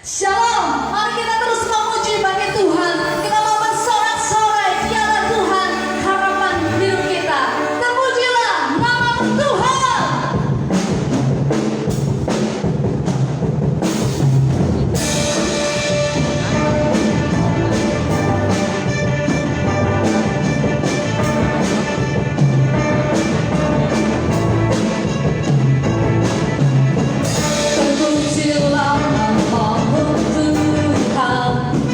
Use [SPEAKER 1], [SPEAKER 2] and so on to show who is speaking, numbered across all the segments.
[SPEAKER 1] Shalom, mari kita terus memuji bagi Tuhan. Kita mau bersorak-sorai, dialah Tuhan, harapan hidup kita. Terpujilah nama Tuhan. Terpujilah nama Tuhan.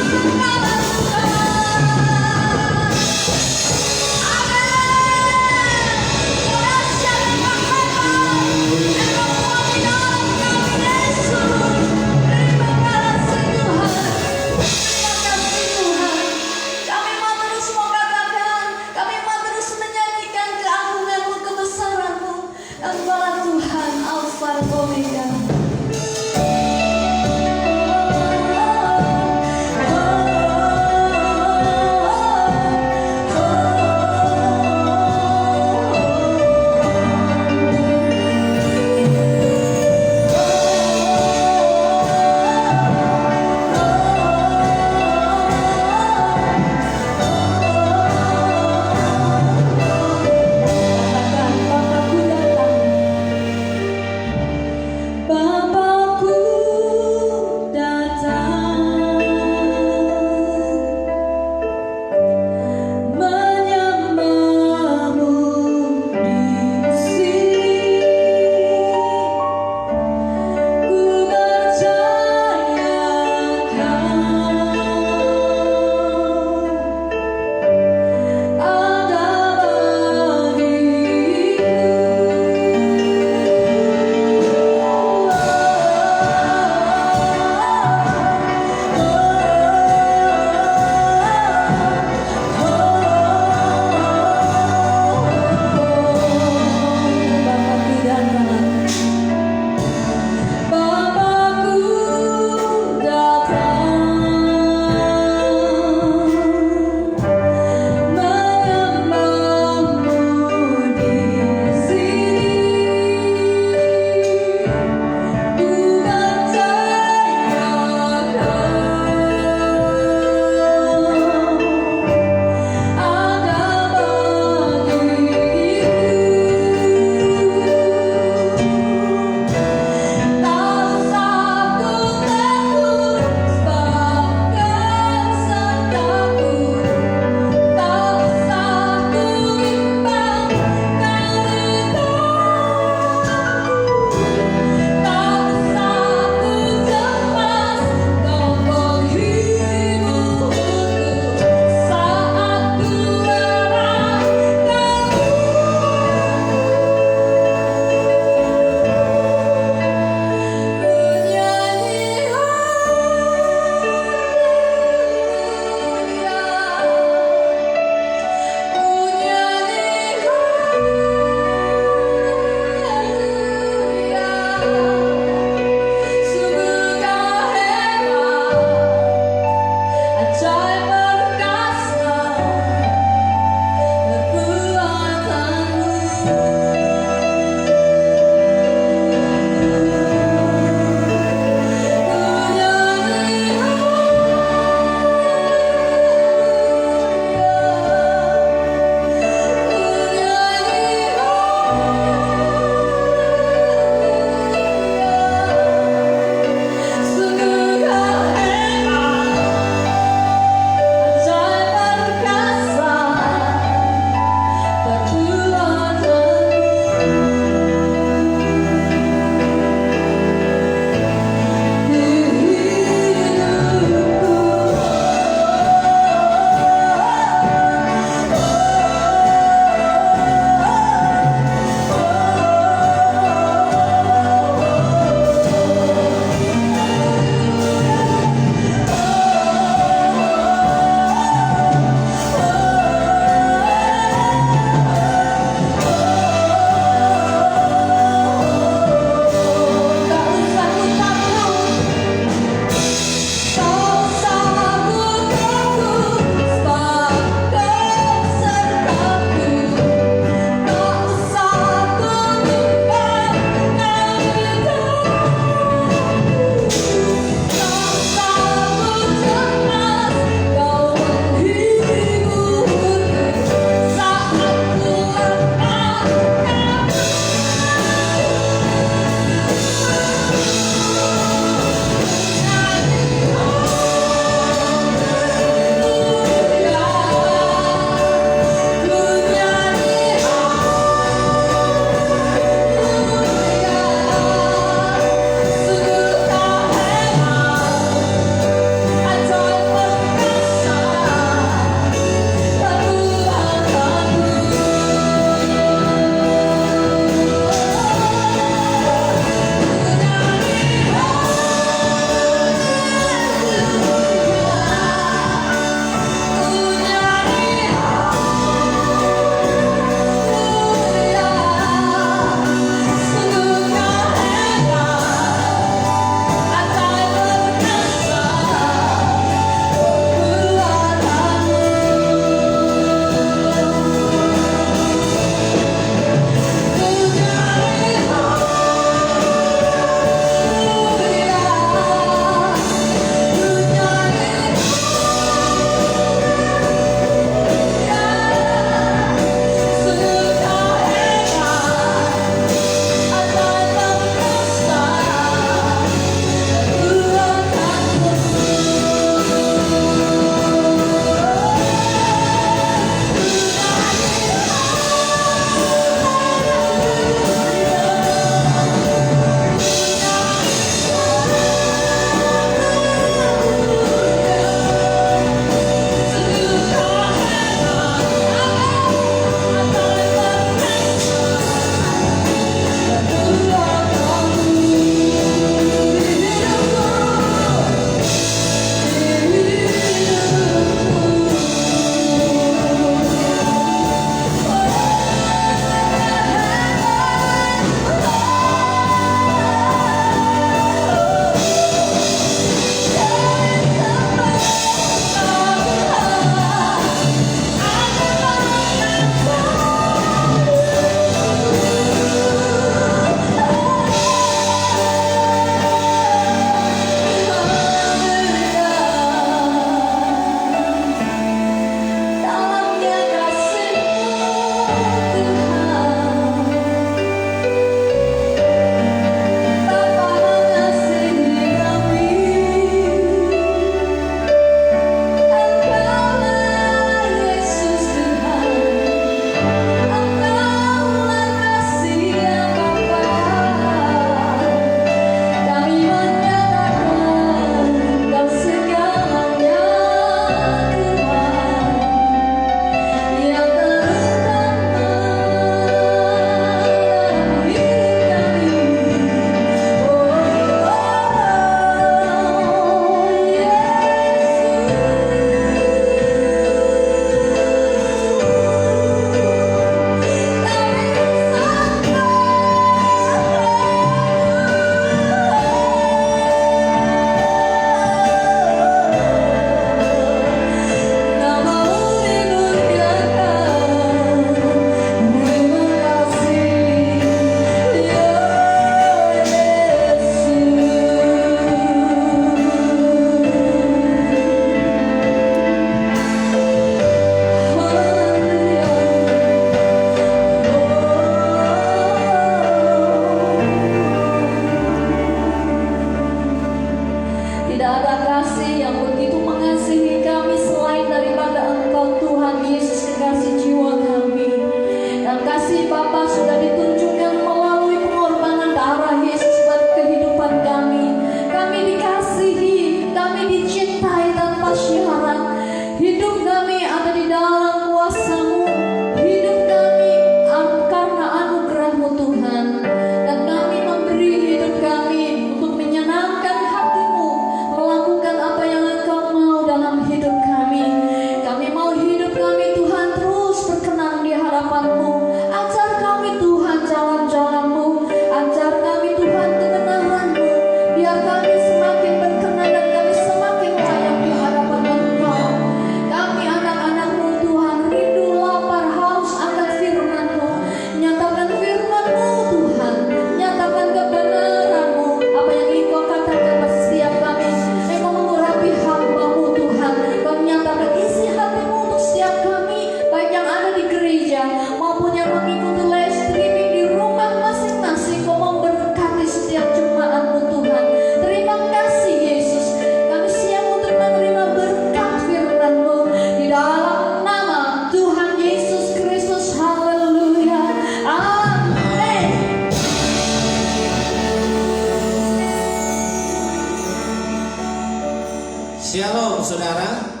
[SPEAKER 2] saudara.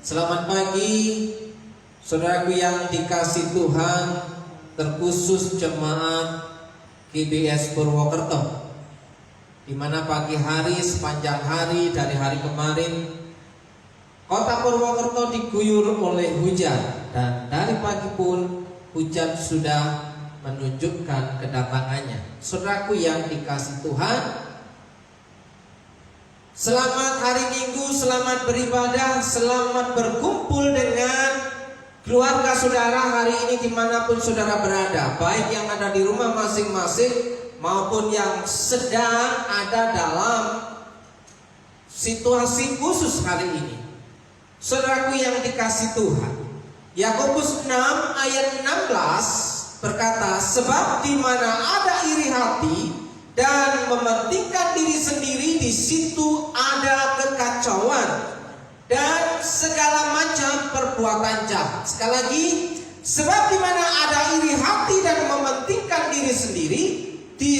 [SPEAKER 2] Selamat pagi saudaraku yang dikasih Tuhan, terkhusus jemaat GBS Purwokerto, di mana pagi hari sepanjang hari dari hari kemarin kota Purwokerto diguyur oleh hujan, dan dari pagi pun hujan sudah menunjukkan kedatangannya. Saudaraku yang dikasih Tuhan, selamat hari Minggu, selamat beribadah, selamat berkumpul dengan keluarga saudara hari ini dimanapun saudara berada, baik yang ada di rumah masing-masing maupun yang sedang ada dalam situasi khusus hari ini. Saudaraku yang dikasih Tuhan, Yakobus 6 ayat 16 berkata, sebab di mana ada iri hati dan mementingkan diri sendiri, di situ ada kekacauan dan segala macam perbuatan jahat. Sekali lagi, sebab di mana ada iri hati dan mementingkan diri sendiri, di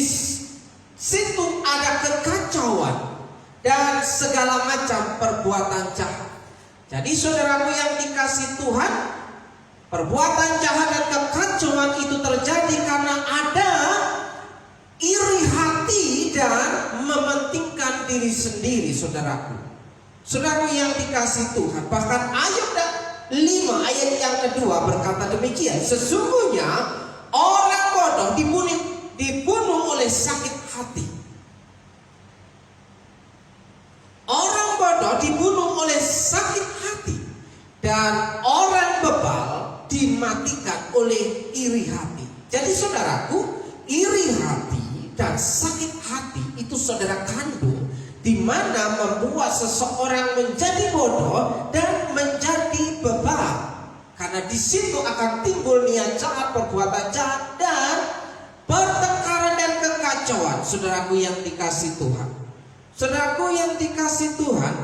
[SPEAKER 2] situ ada kekacauan dan segala macam perbuatan jahat. Jadi saudaraku yang dikasih Tuhan, perbuatan jahat dan kekacauan itu terjadi karena ada iri hati dan mementingkan diri sendiri, saudaraku. Saudaraku yang dikasih Tuhan, bahkan ayat 5 ayat yang kedua berkata demikian, sesungguhnya orang bodoh dibunuh oleh sakit hati. Orang bodoh dibunuh oleh sakit hati, dan orang bebal dimatikan oleh iri hati. Jadi saudaraku, iri hati dan sakit hati itu saudara kandung, di mana membuat seseorang menjadi bodoh dan menjadi bebal. Karena di situ akan timbul niat jahat, perbuatan jahat, dan pertengkaran dan kekacauan. Saudaraku yang dikasih Tuhan, saudaraku yang dikasih Tuhan,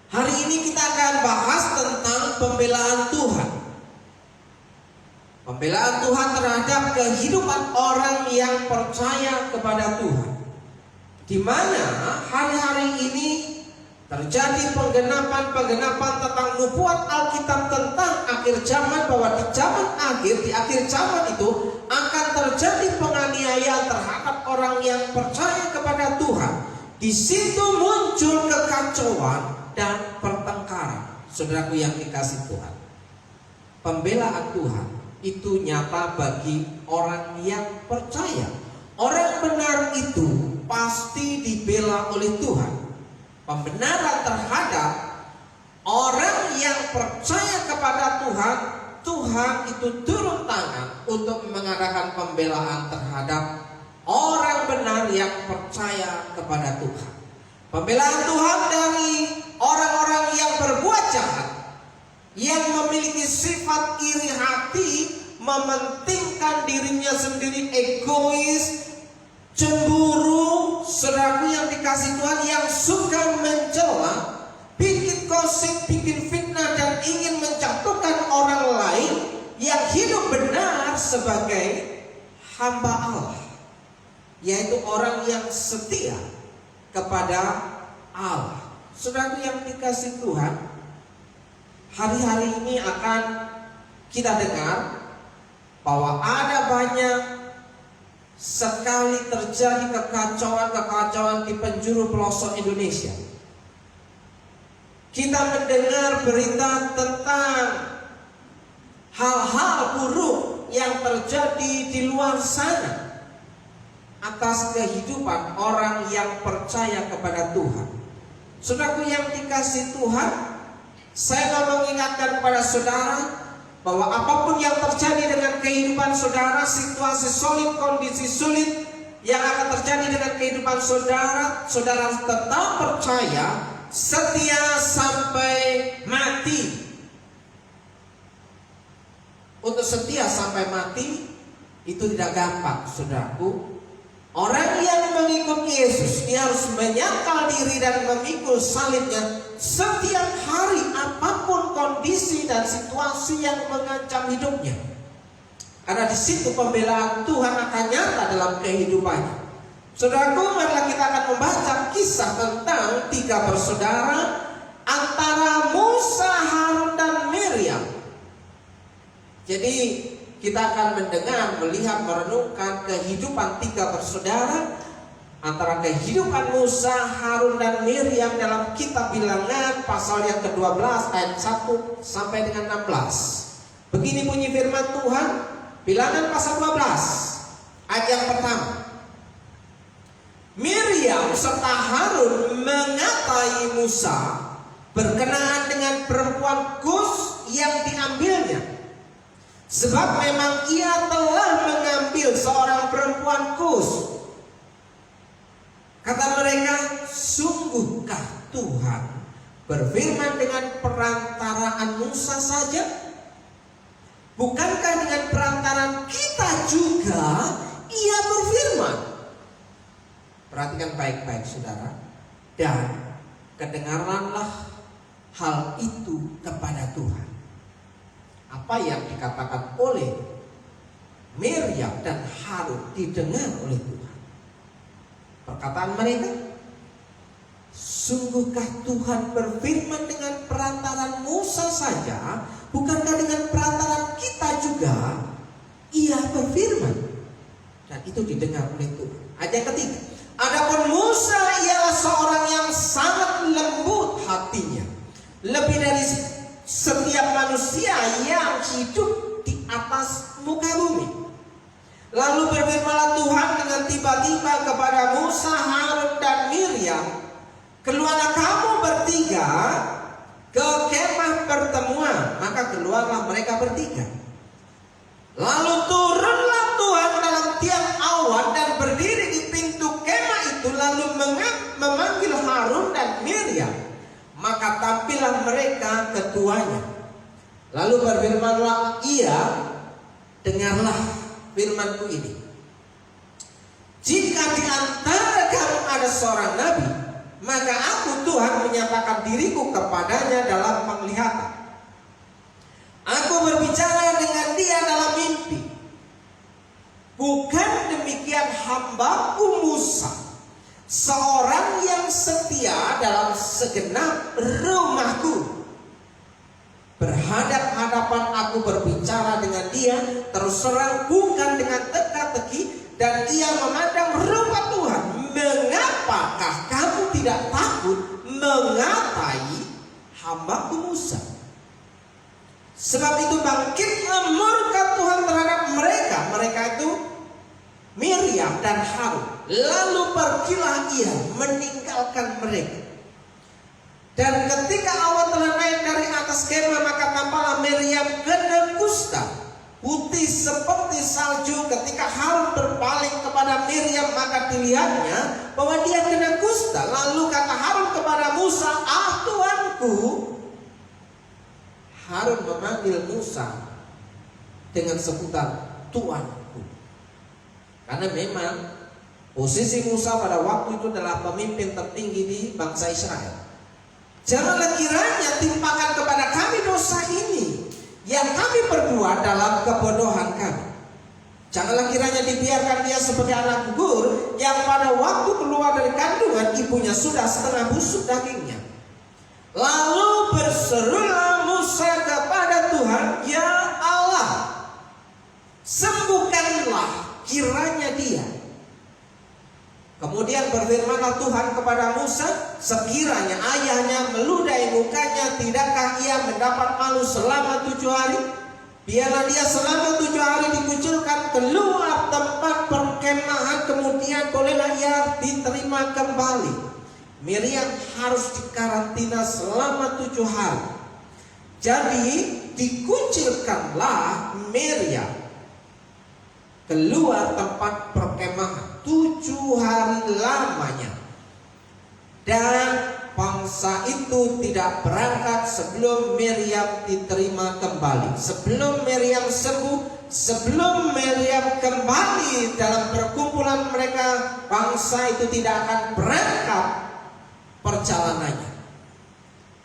[SPEAKER 2] hari ini kita akan bahas tentang pembelaan Tuhan. Pembelaan Tuhan terhadap kehidupan orang yang percaya kepada Tuhan, di mana hari-hari ini terjadi penggenapan tentang nubuat Alkitab tentang akhir zaman, bahwa di zaman akhir, di akhir zaman itu akan terjadi penganiayaan terhadap orang yang percaya kepada Tuhan. Di situ muncul kekacauan dan pertengkaran. Saudaraku yang dikasih Tuhan, pembelaan Tuhan itu nyata bagi orang yang percaya. Orang benar itu pasti dibela oleh Tuhan. Pembenaran terhadap orang yang percaya kepada Tuhan, Tuhan itu turun tangan untuk mengadakan pembelaan terhadap orang benar yang percaya kepada Tuhan. Pembelaan Tuhan dari orang-orang yang berbuat jahat, yang memiliki sifat iri hati, mementingkan dirinya sendiri, egois, cemburu, saudaraku yang dikasih Tuhan, yang suka mencela, bikin gosip, bikin fitnah, dan ingin menjatuhkan orang lain yang hidup benar sebagai hamba Allah, yaitu orang yang setia kepada Allah. Saudaraku yang dikasih Tuhan, hari-hari ini akan kita dengar bahwa ada banyak sekali terjadi kekacauan-kekacauan di penjuru pelosok Indonesia. Kita mendengar berita tentang hal-hal buruk yang terjadi di luar sana atas kehidupan orang yang percaya kepada Tuhan. Saudaraku yang dikasih Tuhan, saya mau mengingatkan kepada saudara bahwa apapun yang terjadi dengan kehidupan saudara, situasi sulit, kondisi sulit yang akan terjadi dengan kehidupan saudara, saudara tetap percaya, setia sampai mati. Untuk setia sampai mati itu tidak gampang, saudaraku. Orang yang mengikuti Yesus, dia harus menyangkal diri dan memikul salibnya setiap hari, apapun kondisi dan situasi yang mengancam hidupnya. Karena di situ pembelaan Tuhan akan nyata dalam kehidupannya. Saudaraku, marilah kita akan membaca kisah tentang 3 bersaudara antara Musa, Harun, dan Miriam. Jadi kita akan mendengar, melihat, merenungkan kehidupan tiga bersaudara, antara kehidupan Musa, Harun, dan Miriam dalam kitab Bilangan pasal yang ke-12 ayat 1 sampai dengan 16. Begini bunyi firman Tuhan, Bilangan pasal 12 ayat yang pertama. Miriam serta Harun mengatai Musa berkenaan dengan perempuan Kus yang diambilnya. Sebab memang ia telah mengambil seorang perempuan Kus. Kata mereka, sungguhkah Tuhan berfirman dengan perantaraan Musa saja? Bukankah dengan perantaraan kita juga ia berfirman? Perhatikan baik-baik saudara. Dan kedengaranlah hal itu kepada Tuhan. Apa yang dikatakan oleh Miriam dan Harun didengar oleh Tuhan. Perkataan mereka, sungguhkah Tuhan berfirman dengan perantaran Musa saja, bukankah dengan perantaran kita juga ia berfirman? Dan itu didengar oleh Tuhan. Ayat yang ketiga, adapun Musa ialah seorang yang sangat lembut hatinya, lebih dari setiap manusia yang hidup di atas muka bumi. Lalu berfirmanlah Tuhan dengan tiba-tiba kepada Musa, Harun, dan Miriam, keluarlah kamu bertiga ke kemah pertemuan. Maka keluarlah mereka bertiga. Lalu turunlah Tuhan dalam tiang awan dan berdiri di pintu kemah itu, lalu memanggil Harun dan Miriam. Maka tampillah mereka keduanya. Lalu berfirmanlah ia, dengarlah firmanku ini. Jika di antara kamu ada seorang nabi, maka aku Tuhan menyatakan diriku kepadanya dalam penglihatan. Aku berbicara dengan dia dalam mimpi. Bukan demikian hambaku Musa, seorang yang setia dalam segenap rumahku. Berhadap-hadapan aku berbicara dengan dia, terus terang bukan dengan teka-teki, dan ia memandang rupa Tuhan. Mengapakah kamu tidak takut mengatai hambaku Musa? Sebab itu bangkitlah murka Tuhan terhadap mereka. Mereka itu Miriam dan Harun. Lalu pergilah ia meninggalkan mereka. Dan ketika awan telah naik dari atas kemah, maka tampaklah Miriam kena kusta, putih seperti salju. Ketika Harun berpaling kepada Miriam, maka dilihatnya bahwa dia kena kusta. Lalu kata Harun kepada Musa, Tuanku. Harun memanggil Musa dengan sebutan Tuanku. Karena memang posisi Musa pada waktu itu adalah pemimpin tertinggi di bangsa Israel. Janganlah kiranya timpakan kepada kami dosa ini yang kami perbuat dalam kebodohan kami. Janganlah kiranya dibiarkan dia seperti anak gugur yang pada waktu keluar dari kandungan ibunya sudah setengah busuk dagingnya. Lalu berserulah Musa kepada Tuhan, ya Allah, sembuhkanlah kiranya dia. Kemudian berfirmanlah Tuhan kepada Musa, sekiranya ayahnya meludahi mukanya, tidakkah ia mendapat malu selama 7 hari? Biarlah dia selama 7 hari dikucilkan keluar tempat perkemahan, kemudian bolehlah ia diterima kembali. Miriam harus dikarantina selama 7 hari. Jadi dikucilkanlah Miriam keluar tempat perkemahan 7 hari lamanya. Dan bangsa itu tidak berangkat sebelum Miriam diterima kembali. Sebelum Miriam sembuh, sebelum Miriam kembali dalam perkumpulan mereka, bangsa itu tidak akan berangkat perjalanannya.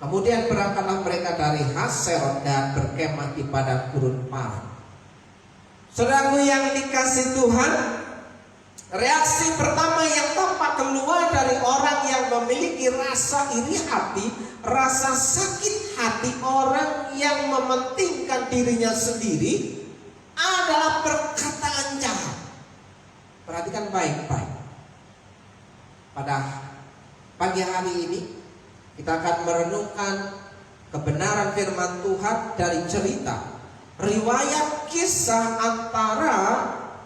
[SPEAKER 2] Kemudian berangkatlah mereka dari Haserot dan berkemah di padang gurun Paran. Saudaraku yang dikasih Tuhan, Reaksi pertama yang tampak keluar dari orang yang memiliki rasa iri hati, rasa sakit hati, orang yang mementingkan dirinya sendiri adalah perkataan jahat. Perhatikan baik-baik. Pada pagi hari ini kita akan merenungkan kebenaran firman Tuhan dari cerita riwayat kisah antara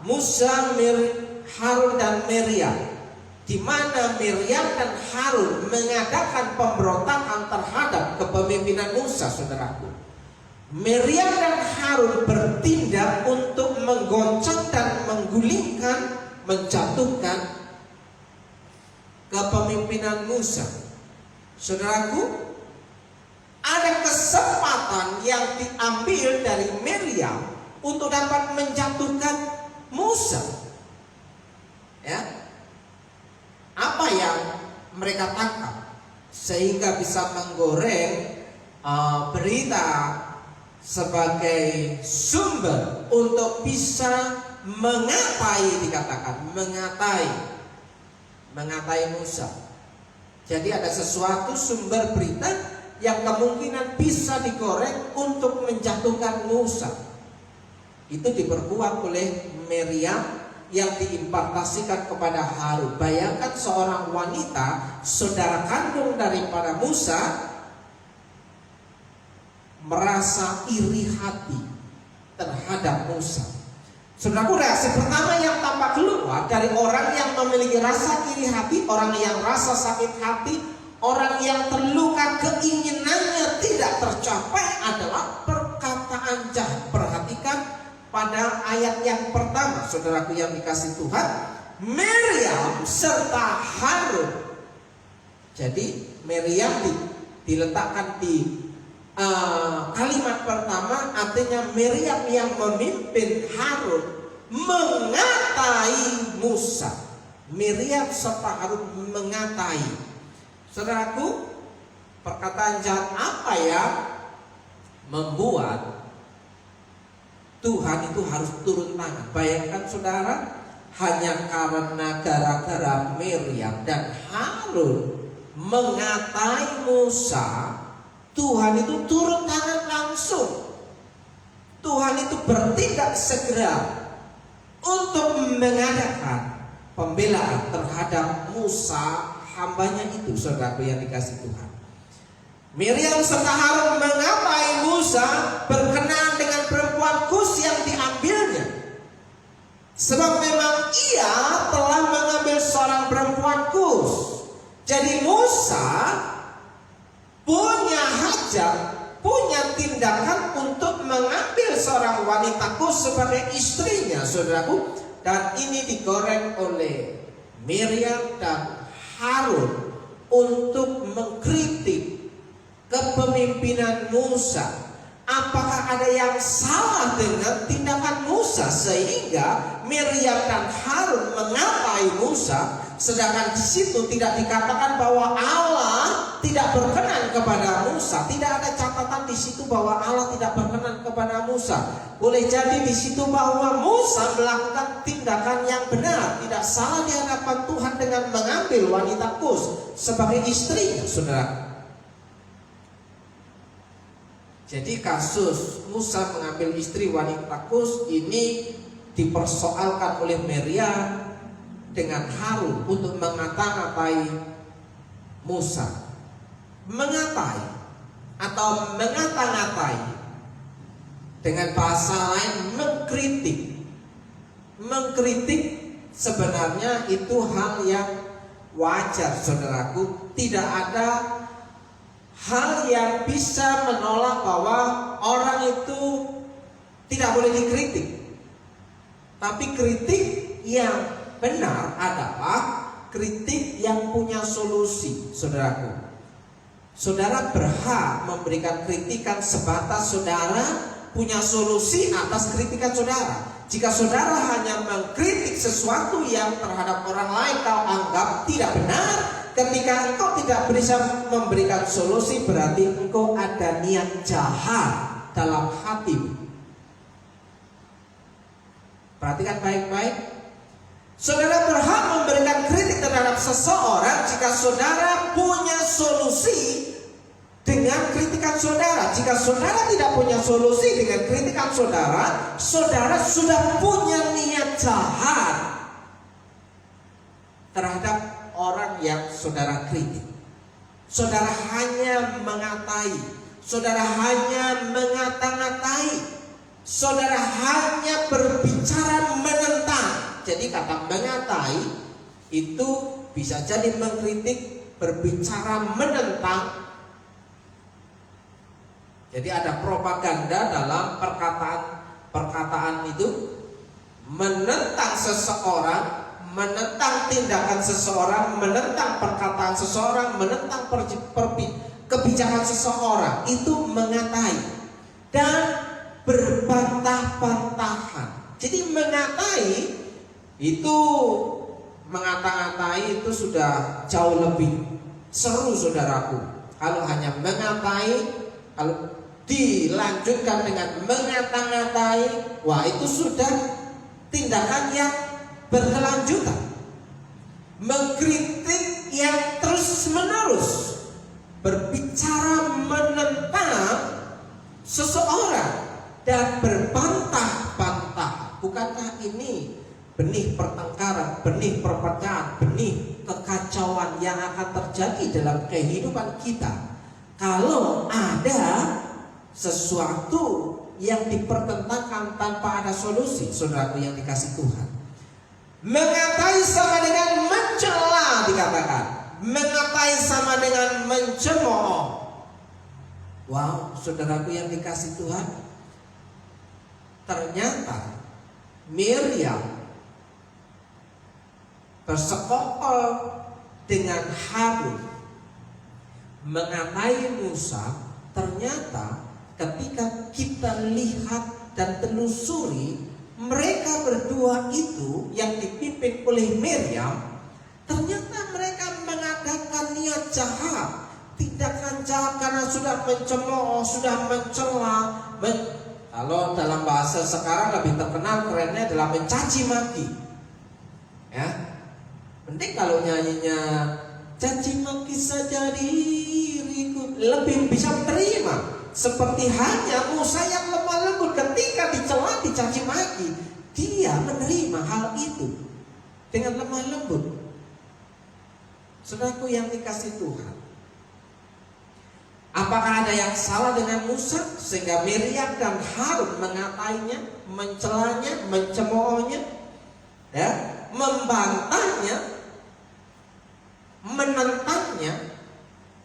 [SPEAKER 2] Musa, Harun dan Miriam, di mana Miriam dan Harun mengadakan pemberontakan terhadap kepemimpinan Musa, saudaraku. Miriam dan Harun bertindak untuk menggoncang dan menggulingkan, menjatuhkan kepemimpinan Musa. Saudaraku, ada kesempatan yang diambil dari Miriam untuk dapat menjatuhkan Musa. Ya, apa yang mereka tangkap sehingga bisa menggoreng berita sebagai sumber untuk bisa mengatai, dikatakan mengatai Musa. Jadi ada sesuatu sumber berita yang kemungkinan bisa digoreng untuk menjatuhkan Musa. Itu diperkuat oleh Miriam yang diimpartasikan kepada Harun. Bayangkan seorang wanita, saudara kandung daripada Musa, merasa iri hati terhadap Musa. Saudaraku, reaksi pertama yang tampak keluar dari orang yang memiliki rasa iri hati, orang yang rasa sakit hati, orang yang terluka, keinginannya tidak tercapai adalah perkataan jahat. Perhatikan pada ayat yang pertama, saudaraku yang dikasih Tuhan, Miriam serta Harun. Jadi Miriam diletakkan di kalimat pertama, artinya Miriam yang memimpin Harun mengatai Musa. Miriam serta Harun mengatai. Saudaraku, perkataan jahat apa yang membuat Tuhan itu harus turun tangan? Bayangkan saudara, hanya karena gara-gara Miriam dan Harun mengatai Musa, Tuhan itu turun tangan langsung. Tuhan itu bertindak segera untuk mengadakan pembelaan terhadap Musa, hambanya itu, saudaraku yang dikasih Tuhan. Miriam serta Harun mengatai Musa berkenaan dengan perempuan Kus yang diambilnya. Sebab memang ia telah mengambil seorang perempuan Kus. Jadi Musa punya hajat, punya tindakan untuk mengambil seorang wanita Kus sebagai istrinya, saudaraku. Dan ini digoreng oleh Miriam dan Harun untuk mengkritik kepemimpinan Musa. Apakah ada yang salah dengan tindakan Musa sehingga Miriam dan Harun mengatai Musa, sedangkan di situ tidak dikatakan bahwa Allah tidak berkenan kepada Musa. Tidak ada catatan di situ bahwa Allah tidak berkenan kepada Musa. Boleh jadi di situ bahwa Musa melakukan tindakan yang benar, tidak salah di hadapan Tuhan dengan mengambil wanita Kus sebagai istrinya, saudara. Jadi kasus Musa mengambil istri wanita Kus ini dipersoalkan oleh Miriam dengan Harun untuk mengata-ngatai Musa. Mengatai atau mengata-ngatai, dengan bahasa lain mengkritik. Mengkritik sebenarnya itu hal yang wajar, saudaraku. Tidak ada hal yang bisa menolak bahwa orang itu tidak boleh dikritik. Tapi kritik yang benar adalah kritik yang punya solusi, saudaraku. Saudara berhak memberikan kritikan sebatas saudara punya solusi atas kritikan saudara. Jika saudara hanya mengkritik sesuatu yang terhadap orang lain kau anggap tidak benar, ketika engkau tidak bisa memberikan solusi, berarti engkau ada niat jahat dalam hatimu. Perhatikan baik-baik. Saudara berhak memberikan kritik terhadap seseorang jika saudara punya solusi dengan kritikan saudara. Jika saudara tidak punya solusi dengan kritikan saudara, saudara sudah punya niat jahat terhadap orang yang saudara kritik. Saudara hanya mengatai, saudara hanya mengata-ngatai, saudara hanya berbicara menentang. Jadi kata mengatai itu bisa jadi mengkritik, berbicara menentang. Jadi ada propaganda dalam perkataan itu, menentang seseorang, menentang tindakan seseorang, menentang perkataan seseorang, menentang kebijakan seseorang. Itu mengatai dan berbantah-bantahan. Jadi mengatai itu, mengata-ngatai itu sudah jauh lebih seru, saudaraku. Kalau hanya mengatai, kalau dilanjutkan dengan mengata-ngatai, wah itu sudah tindakan yang berkelanjutan, mengkritik yang terus-menerus, berbicara menentang seseorang dan berbantah-bantah. Bukankah ini benih pertengkaran, benih perpecahan, benih kekacauan yang akan terjadi dalam kehidupan kita kalau ada sesuatu yang dipertentangkan tanpa ada solusi? Saudaraku yang dikasih Tuhan, mengatai sama dengan mencela, dikatakan mengatai sama dengan mencemooh. Wow, saudaraku yang dikasih Tuhan, ternyata Miriam bersekongkol dengan Harun mengatai Musa. Ternyata ketika kita lihat dan telusuri, mereka berdua itu yang dipimpin oleh Miriam, ternyata mereka mengadakan niat jahat, tindakan jahat karena sudah mencemooh, sudah mencela. Kalau dalam bahasa sekarang lebih terkenal kerennya adalah mencaci maki. Ya, penting kalau nyanyinya caci maki saja diriku, lebih bisa terima. Seperti hanya Musa yang lemah lembut, ketika dicela, dicaci maki, dia menerima hal itu dengan lemah lembut. Saudaraku yang dikasih Tuhan, apakah ada yang salah dengan Musa sehingga Miriam dan Harun mengatainya, mencelanya, mencemoohnya, ya, membantahnya, menentangnya?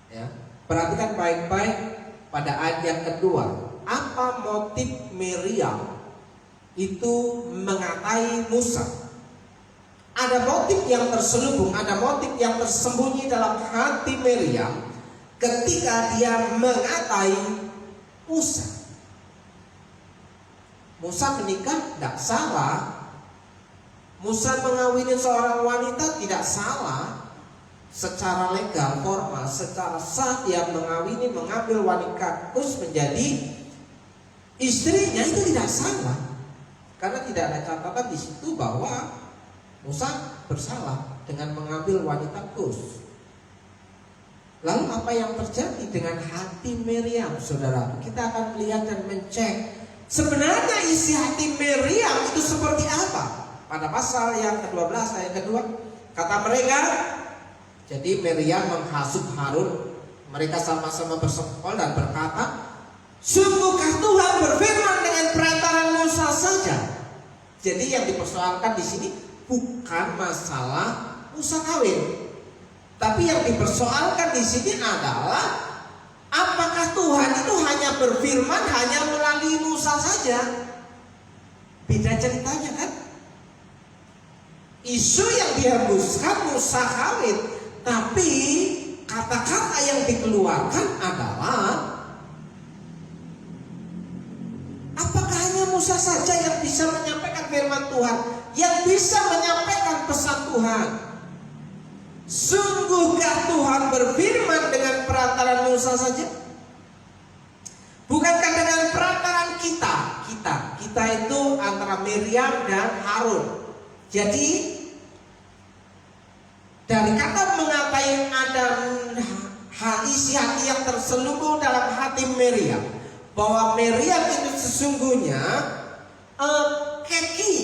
[SPEAKER 2] Ya, perhatikan baik-baik pada ayat yang kedua. Apa motif Miriam itu mengatai Musa? Ada motif yang terselubung, ada motif yang tersembunyi dalam hati Miriam ketika dia mengatai Musa. Musa menikah tidak salah, Musa mengawini seorang wanita tidak salah. Secara legal, formal, secara sah dia mengawini, mengambil wanita Kus menjadi istrinya, itu tidak salah. Karena tidak ada catatan di situ bahwa Musa bersalah dengan mengambil wanita Kus. Lalu apa yang terjadi dengan hati Miriam, saudara? Kita akan melihat dan mencek sebenarnya isi hati Miriam itu seperti apa. Pada pasal yang ke-12 ayat kedua, kata mereka, jadi Miriam menghasut Harun, mereka sama-sama bersekongkol dan berkata, sungguhkah Tuhan berfirman dengan perantaran Musa saja? Jadi yang dipersoalkan di sini bukan masalah Musa kawin, tapi yang dipersoalkan di sini adalah apakah Tuhan itu hanya berfirman hanya melalui Musa saja? Beda ceritanya kan? Isu yang dihembuskan Musa kawin, tapi kata-kata yang dikeluarkan adalah apakah hanya Musa saja yang bisa menyampaikan firman Tuhan, yang bisa menyampaikan pesan Tuhan? Sungguhkah Tuhan berfirman dengan perantaran Musa saja? Bukankah dengan perantaran kita itu antara Miriam dan Harun? Jadi Dari kata mengatai ada isi hati yang terselubung dalam hati Miriam, bahwa Miriam itu sesungguhnya keki,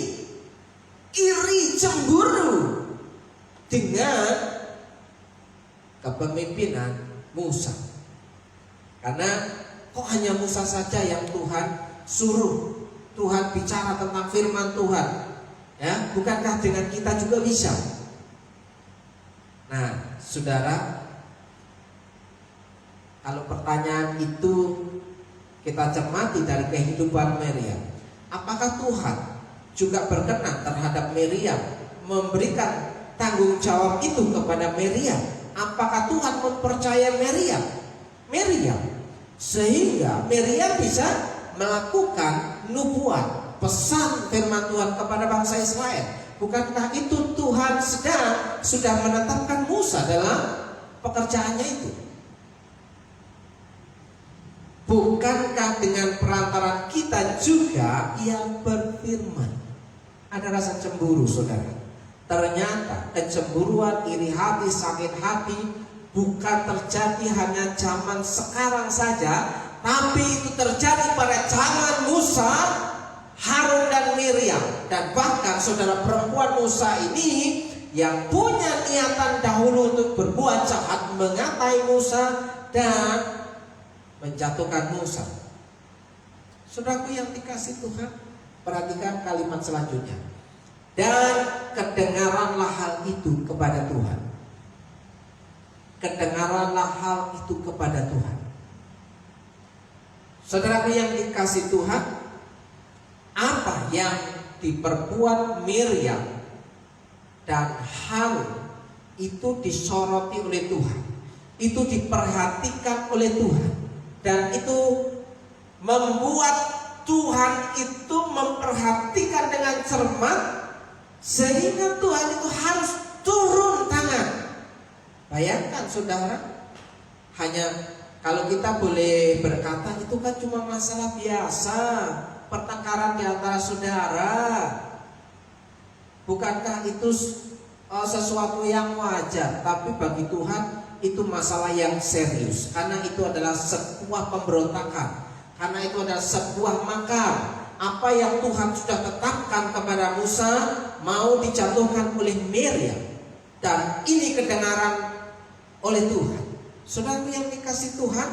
[SPEAKER 2] iri, cemburu dengan kepemimpinan Musa. Karena kok hanya Musa saja yang Tuhan suruh, Tuhan bicara tentang firman Tuhan, ya, bukankah dengan kita juga bisa? Nah, saudara, kalau pertanyaan itu kita cermati dari kehidupan Miriam, apakah Tuhan juga berkenan terhadap Miriam, memberikan tanggung jawab itu kepada Miriam? Apakah Tuhan mempercayai Miriam sehingga Miriam bisa melakukan nubuat, pesan firman Tuhan kepada bangsa Israel? Bukankah itu Tuhan sudah menetapkan Musa dalam pekerjaannya itu? Bukankah dengan perantaran kita juga yang berfirman? Ada rasa cemburu, saudara. Ternyata kecemburuan, iri hati, sakit hati bukan terjadi hanya zaman sekarang saja, tapi itu terjadi pada zaman Musa, Harun dan Miriam. Dan bahkan saudara, perempuan Musa ini yang punya niatan dahulu untuk berbuat jahat, mengatai Musa dan menjatuhkan Musa. Saudaraku yang dikasih Tuhan, perhatikan kalimat selanjutnya. Dan kedengaranlah hal itu kepada Tuhan. Kedengaranlah hal itu kepada Tuhan. Saudaraku yang dikasih Tuhan, apa yang diperbuat Miriam dan Harun itu disoroti oleh Tuhan, itu diperhatikan oleh Tuhan, dan itu membuat Tuhan itu memperhatikan dengan cermat, sehingga Tuhan itu harus turun tangan. Bayangkan saudara, hanya kalau kita boleh berkata itu kan cuma masalah biasa, pertengkaran di antara saudara. Bukankah itu sesuatu yang wajar? Tapi bagi Tuhan itu masalah yang serius, karena itu adalah sebuah pemberontakan, karena itu adalah sebuah makar. Apa yang Tuhan sudah tetapkan kepada Musa mau dijatuhkan oleh Miriam, dan ini kedengaran oleh Tuhan. Saudara yang dikasih Tuhan,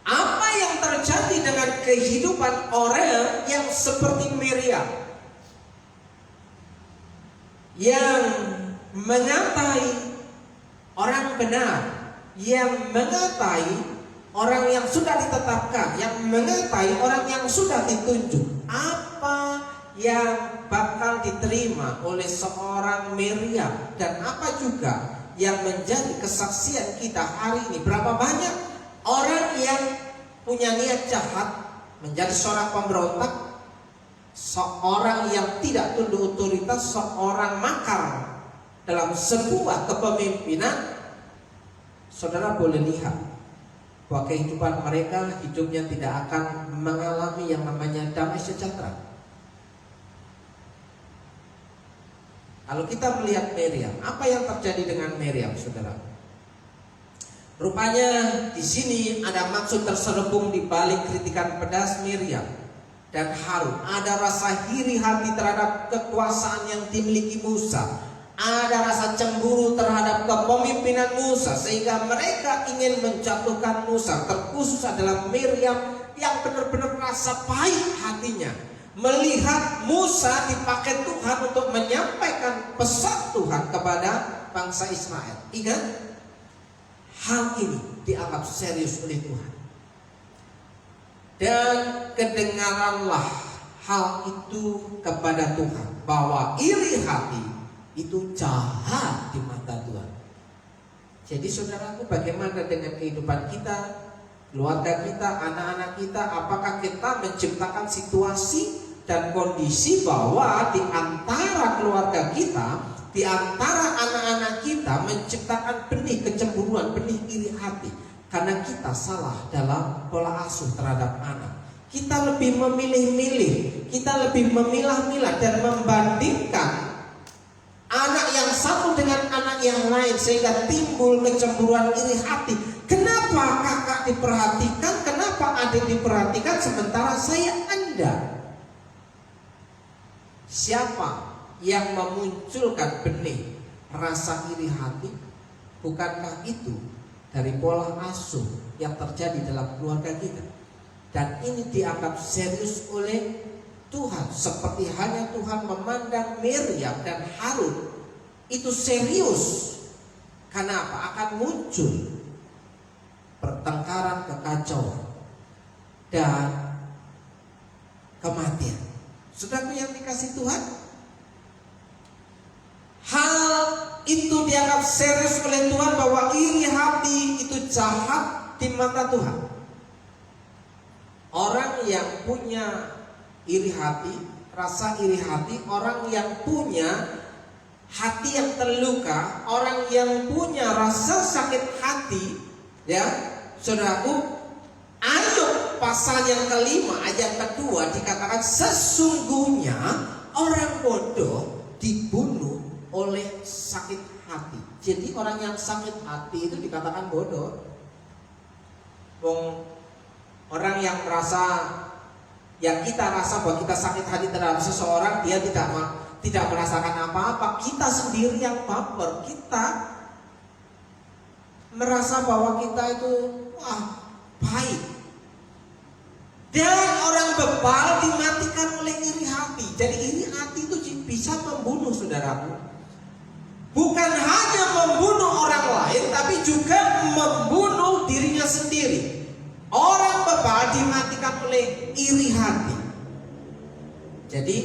[SPEAKER 2] apa yang terjadi dengan kehidupan orang yang seperti Miriam, yang mengatai orang benar, yang mengatai orang yang sudah ditetapkan, yang mengatai orang yang sudah ditunjuk? Apa yang bakal diterima oleh seorang Miriam, dan apa juga yang menjadi kesaksian kita hari ini? Berapa banyak orang yang punya niat jahat menjadi seorang pemberontak, seorang yang tidak tunduk otoritas, seorang makar dalam sebuah kepemimpinan. Saudara boleh lihat bahwa kehidupan mereka, hidupnya tidak akan mengalami yang namanya damai sejahtera. Kalau kita melihat Miriam, apa yang terjadi dengan Miriam, saudara? Rupanya di sini ada maksud terselubung di balik kritikan pedas Miriam dan Harun. Ada rasa iri hati terhadap kekuasaan yang dimiliki Musa. Ada rasa cemburu terhadap kepemimpinan Musa, sehingga mereka ingin menjatuhkan Musa. Terkhusus adalah Miriam yang benar-benar rasa pahit hatinya melihat Musa dipakai Tuhan untuk menyampaikan pesan Tuhan kepada bangsa Israel. Ingat, hal ini dianggap serius oleh Tuhan. Dan kedengaranlah hal itu kepada Tuhan, bahwa iri hati itu jahat di mata Tuhan. Jadi saudaraku, bagaimana dengan kehidupan kita, keluarga kita, anak-anak kita? Apakah kita menciptakan situasi dan kondisi bahwa di antara keluarga kita, di antara anak-anak kita menciptakan benih kecemburuan, benih iri hati? Karena kita salah dalam pola asuh terhadap anak. Kita lebih memilih-milih, kita lebih memilah-milah dan membandingkan anak yang satu dengan anak yang lain sehingga timbul kecemburuan iri hati. Kenapa kakak diperhatikan, kenapa adik diperhatikan sementara saya Anda? Siapa yang memunculkan benih rasa iri hati? Bukankah itu dari pola asuh yang terjadi dalam keluarga kita? Dan ini dianggap serius oleh Tuhan, seperti hanya Tuhan memandang Miriam dan Harun itu serius. Kenapa? Akan muncul pertengkaran, kekacauan, dan kematian. Saudaraku yang dikasih Tuhan, hal itu dianggap serius oleh Tuhan, bahwa iri hati itu jahat di mata Tuhan. Orang yang punya iri hati, rasa iri hati, orang yang punya hati yang terluka, orang yang punya rasa sakit hati, ya, saudaraku, Ayub pasal yang kelima ayat kedua dikatakan sesungguhnya orang bodoh dibunuh oleh sakit hati. Jadi orang yang sakit hati itu dikatakan bodoh. Orang yang merasa, yang kita rasa bahwa kita sakit hati terhadap seseorang, dia tidak merasakan apa-apa. Kita sendiri yang baper, kita merasa bahwa kita itu baik. Dan orang bebal dimatikan oleh iri hati. Jadi iri hati itu bisa membunuh, saudaraku. Bukan hanya membunuh orang lain, tapi juga membunuh dirinya sendiri. Orang bebal dimatikan oleh iri hati. Jadi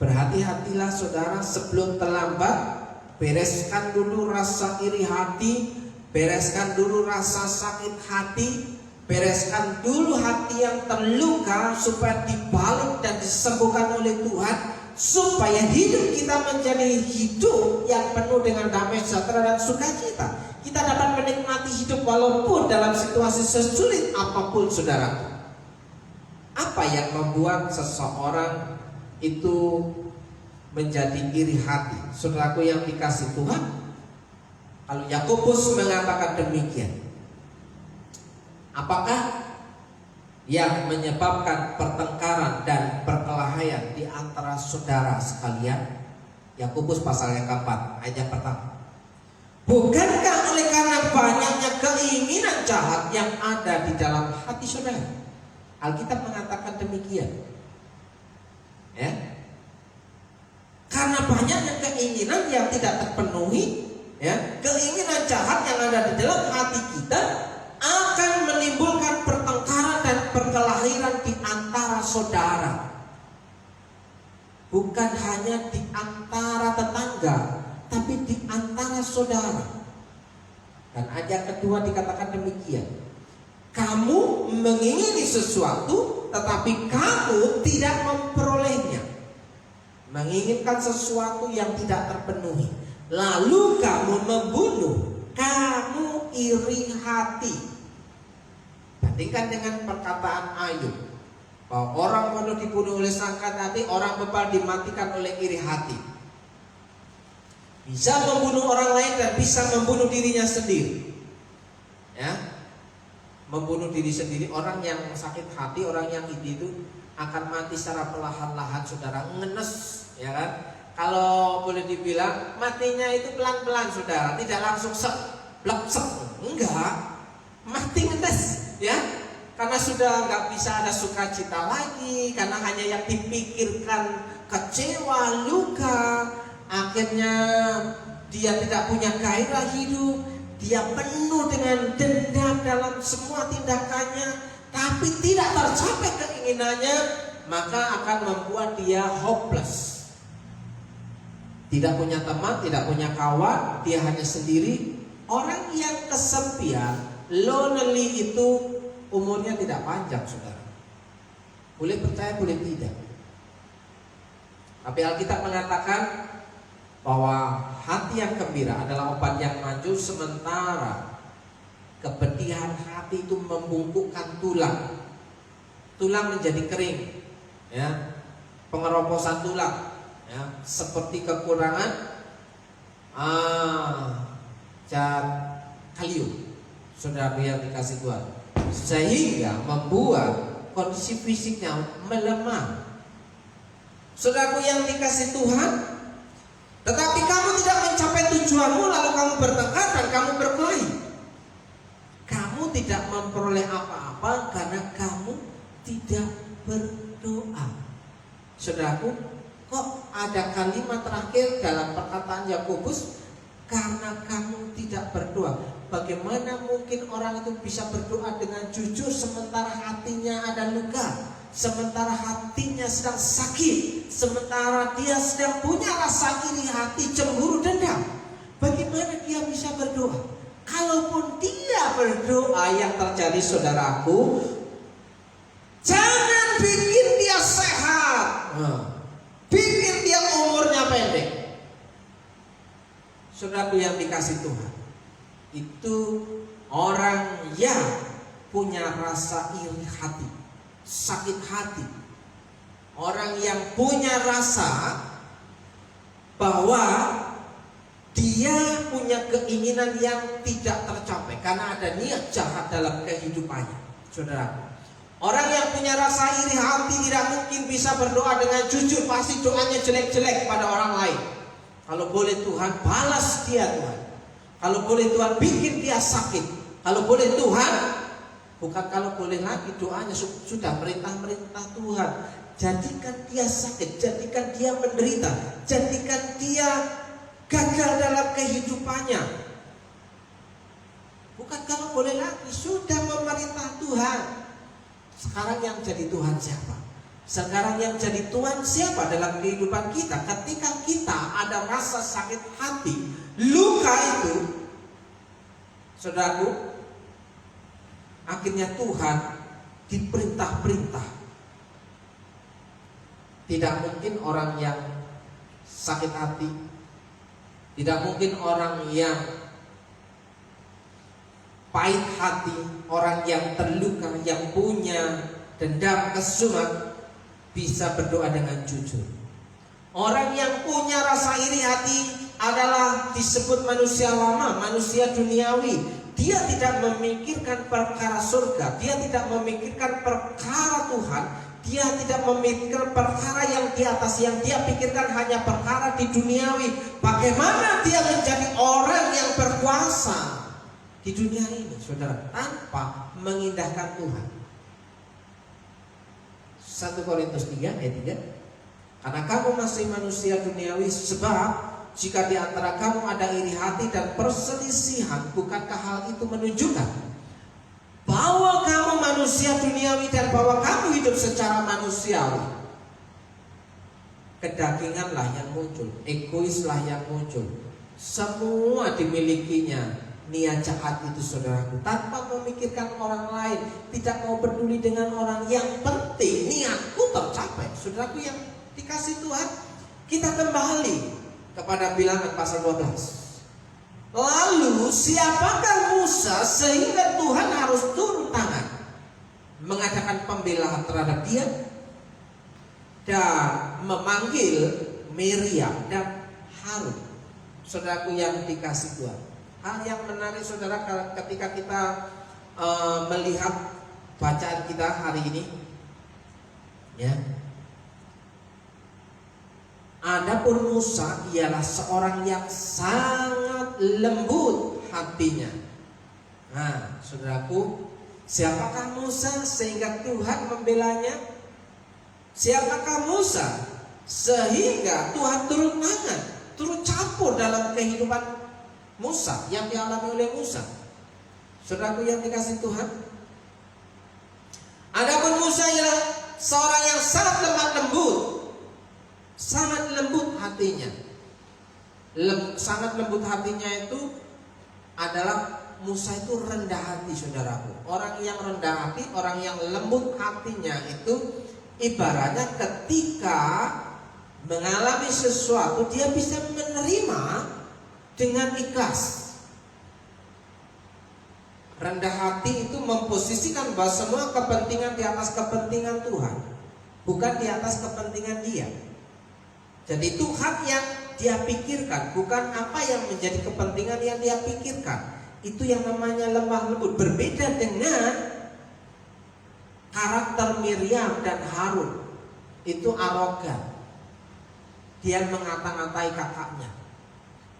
[SPEAKER 2] berhati-hatilah saudara sebelum terlambat. Bereskan dulu rasa iri hati, bereskan dulu rasa sakit hati, bereskan dulu hati yang terluka supaya dibalik dan disembuhkan oleh Tuhan, supaya hidup kita menjadi hidup yang penuh dengan damai sejahtera dan sukacita. Kita dapat menikmati hidup walaupun dalam situasi sesulit apapun, saudara. Apa yang membuat seseorang itu menjadi iri hati? Saudaraku yang dikasih Tuhan, kalau Yakobus mengatakan demikian, apakah yang menyebabkan pertengkaran dan perkelahian di antara saudara sekalian? Yakobus pasal yang keempat ayat yang pertama. Bukankah oleh karena banyaknya keinginan jahat yang ada di dalam hati saudara? Alkitab mengatakan demikian. Ya. Karena banyaknya keinginan yang tidak terpenuhi, ya, keinginan jahat yang ada di dalam hati kita akan menimbulkan pertengkaran dan perkelahian di antara saudara. Bukan hanya di antara tetangga, tapi di antara saudara. Dan ayat kedua dikatakan demikian. Kamu mengingini sesuatu, tetapi kamu tidak memperolehnya. Menginginkan sesuatu yang tidak terpenuhi, lalu kamu membunuh, kamu iri hati. Bandingkan dengan perkataan Ayub, bahwa orang bodoh dibunuh oleh sakit hati, orang bebal dimatikan oleh iri hati. Bisa membunuh orang lain dan bisa membunuh dirinya sendiri. Ya, membunuh diri sendiri. Orang yang sakit hati, orang yang itu akan mati secara perlahan-lahan, saudara, ngenes, ya kan? Kalau boleh dibilang matinya itu pelan-pelan, saudara, tidak langsung blek-sek, enggak, mati ngenes, ya, karena sudah nggak bisa ada sukacita lagi, karena hanya yang dipikirkan kecewa, luka. Akhirnya dia tidak punya gairah hidup, dia penuh dengan dendam dalam semua tindakannya, tapi tidak tercapai keinginannya, maka akan membuat dia hopeless. Tidak punya teman, tidak punya kawan, dia hanya sendiri. Orang yang kesepian, lonely itu umurnya tidak panjang, saudara. Boleh percaya, boleh tidak. Tapi Alkitab mengatakan bahwa hati yang gembira adalah obat yang maju, sementara kepedihan hati itu membungkukkan tulang. Tulang menjadi kering, ya, pengeroposan tulang, ya, seperti kekurangan zat kalium, saudara yang dikasih Tuhan, sehingga membuat kondisi fisiknya melemah. Saudaraku yang dikasih Tuhan, tetapi kamu tidak mencapai tujuanmu lalu kamu bertengkar dan kamu berkelahi. Kamu tidak memperoleh apa-apa karena kamu tidak berdoa. Saudaraku, kok ada kalimat terakhir dalam perkataan Yakobus, karena kamu tidak berdoa. Bagaimana mungkin orang itu bisa berdoa dengan jujur sementara hatinya ada luka, sementara hatinya sedang sakit, sementara dia sedang punya rasa iri hati, cemburu, dendam? Bagaimana dia bisa berdoa? Kalaupun dia berdoa, yang terjadi saudaraku, jangan bikin dia sehat, bikin dia umurnya pendek. Saudaraku yang dikasih Tuhan, itu orang yang punya rasa iri hati, sakit hati, orang yang punya rasa bahwa dia punya keinginan yang tidak tercapai karena ada niat jahat dalam kehidupannya. Saudara, orang yang punya rasa iri hati tidak mungkin bisa berdoa dengan jujur, pasti doanya jelek-jelek pada orang lain. Kalau boleh Tuhan balas dia Tuhan, kalau boleh Tuhan bikin dia sakit, kalau boleh Tuhan, bukan kalau boleh lagi, doanya sudah perintah-perintah Tuhan, jadikan dia sakit, jadikan dia menderita, jadikan dia gagal dalam kehidupannya. Bukan kalau boleh lagi, sudah memerintah Tuhan. Sekarang yang jadi Tuhan siapa? Sekarang yang jadi Tuhan siapa dalam kehidupan kita? Ketika kita ada rasa sakit hati, luka itu, saudaraku, akhirnya Tuhan diperintah-perintah. Tidak mungkin orang yang sakit hati, tidak mungkin orang yang pahit hati, orang yang terluka, yang punya dendam kesumat bisa berdoa dengan jujur. Orang yang punya rasa iri hati adalah disebut manusia lama, manusia duniawi. Dia tidak memikirkan perkara surga, dia tidak memikirkan perkara Tuhan, dia tidak memikirkan perkara yang di atas, yang dia pikirkan hanya perkara di duniawi. Bagaimana dia menjadi orang yang berkuasa di dunia ini, saudara, tanpa mengindahkan Tuhan. 1 Korintus 3 ayat 3, karena kamu masih manusia duniawi, sebab jika di antara kamu ada iri hati dan perselisihan, bukankah hal itu menunjukkan bahwa kamu manusia duniawi dan bahwa kamu hidup secara manusiawi? Kedaginganlah yang muncul, egoislah yang muncul, semua dimilikinya niat jahat itu, saudaraku, tanpa memikirkan orang lain, tidak mau peduli dengan orang. Yang penting niatku tercapai. Saudaraku yang dikasih Tuhan, kita kembali kepada Bilangan pasal 12. Lalu siapakah Musa sehingga Tuhan harus turun tangan mengadakan pembelaan terhadap dia dan memanggil Miriam dan Harun? Saudaraku yang dikasih Tuhan, hal yang menarik saudara ketika kita melihat bacaan kita hari ini, ya. Adapun Musa ialah seorang yang sangat lembut hatinya. Nah, saudaraku, siapakah Musa sehingga Tuhan membelanya? Siapakah Musa sehingga Tuhan turun tangan, turun campur dalam kehidupan Musa yang dialami oleh Musa? Saudaraku yang dikasih Tuhan, adapun Musa ialah seorang yang sangat lemah lembut, sangat lembut hatinya. Sangat lembut hatinya itu adalah Musa itu rendah hati, saudaraku. Orang yang rendah hati, orang yang lembut hatinya itu ibaratnya ketika mengalami sesuatu dia bisa menerima dengan ikhlas. Rendah hati itu memposisikan bahwa semua kepentingan di atas kepentingan Tuhan, bukan di atas kepentingan dia. Jadi Tuhan yang dia pikirkan, bukan apa yang menjadi kepentingan yang dia pikirkan. Itu yang namanya lemah lembut. Berbeda dengan karakter Miriam dan Harun. Itu arogan. Dia mengata-ngatai kakaknya,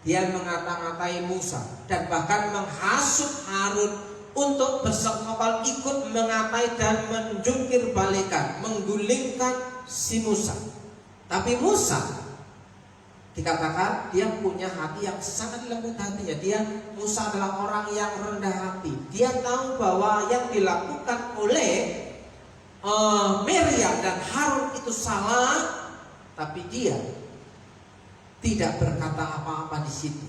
[SPEAKER 2] dia mengata-ngatai Musa, dan bahkan menghasut Harun untuk bersekongkol ikut mengatai dan menjungkir balikan, menggulingkan si Musa. Tapi Musa dikatakan dia punya hati yang sangat lembut hatinya. Musa adalah orang yang rendah hati. Dia tahu bahwa yang dilakukan oleh Miriam dan Harun itu salah, tapi dia tidak berkata apa-apa di situ.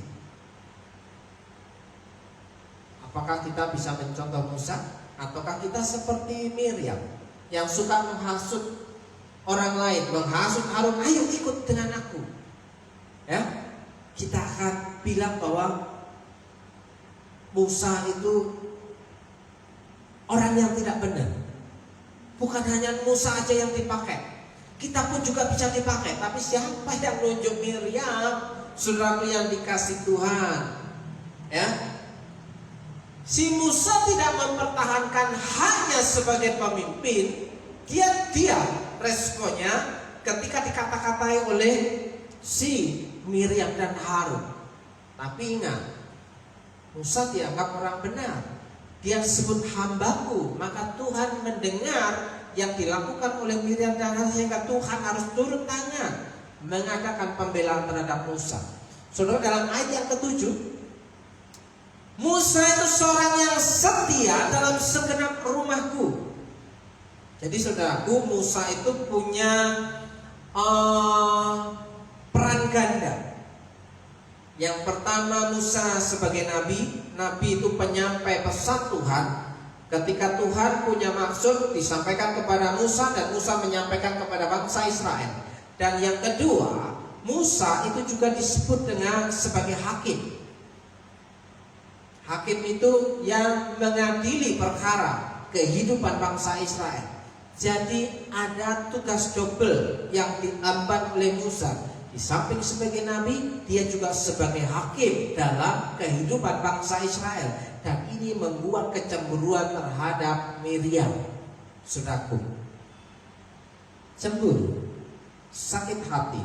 [SPEAKER 2] Apakah kita bisa mencontoh Musa? Ataukah kita seperti Miriam yang suka menghasut orang lain, menghasut Harun, ayo ikut dengan aku. Ya, kita akan bilang bahwa Musa itu orang yang tidak benar. Bukan hanya Musa aja yang dipakai, kita pun juga bisa dipakai. Tapi siapa yang nunjuk Miriam? Saudaraku yang dikasih Tuhan, ya. Si Musa tidak mempertahankan hanya sebagai pemimpin. Dia responnya ketika dikata-katai oleh si Miriam dan Harun. Tapi ingat, Musa dianggap orang benar. Dia disebut hambaku. Maka Tuhan mendengar yang dilakukan oleh Miriam dan Harun, sehingga Tuhan harus turun tangan mengadakan pembelaan terhadap Musa. Saudara, dalam ayat yang ke-7, Musa itu seorang yang setia dalam segenap rumahku. Jadi saudaraku, Musa itu punya peran ganda. Yang pertama, Musa sebagai nabi itu penyampai pesan Tuhan. Ketika Tuhan punya maksud, disampaikan kepada Musa, dan Musa menyampaikan kepada bangsa Israel. Dan yang kedua, Musa itu juga disebut dengan sebagai hakim. Hakim itu yang mengadili perkara kehidupan bangsa Israel. Jadi ada tugas double yang diemban oleh Musa. Di samping sebagai nabi, dia juga sebagai hakim dalam kehidupan bangsa Israel. Dan ini membuat kecemburuan terhadap Miriam. Saudaraku, cemburu, sakit hati,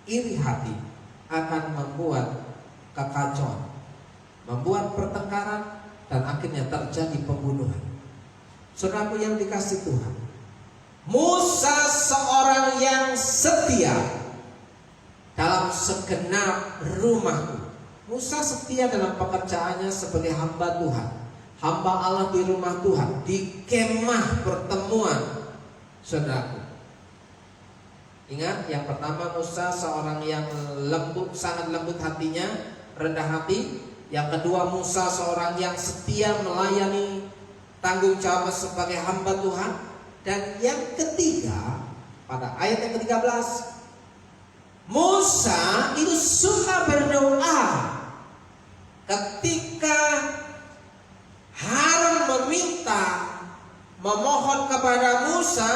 [SPEAKER 2] iri hati akan membuat kekacauan, membuat pertengkaran, dan akhirnya terjadi pembunuhan. Saudaraku yang dikasih Tuhan, Musa seorang yang setia dalam segenap rumahku. Musa setia dalam pekerjaannya sebagai hamba Tuhan, hamba Allah di rumah Tuhan, di kemah pertemuan. Saudaraku, ingat, yang pertama, Musa seorang yang lembut, sangat lembut hatinya, rendah hati. Yang kedua, Musa seorang yang setia melayani tanggung jawab sebagai hamba Tuhan. Dan yang ketiga, pada ayat yang ke-13, Musa itu suka berdoa. Ketika Harun memohon kepada Musa,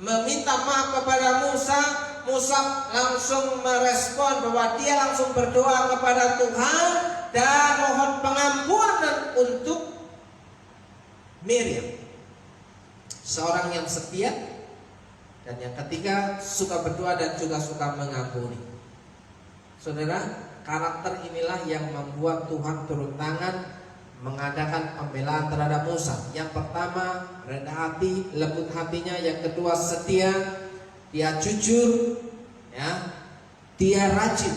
[SPEAKER 2] meminta maaf kepada Musa, Musa langsung merespon bahwa dia langsung berdoa kepada Tuhan dan mohon pengampunan untuk Miriam, seorang yang setia. Dan yang ketiga, suka berdoa dan juga suka mengampuni. Saudara, karakter inilah yang membuat Tuhan turun tangan mengadakan pembelaan terhadap Musa. Yang pertama, rendah hati, lembut hatinya. Yang kedua, setia, dia jujur, ya, dia rajin.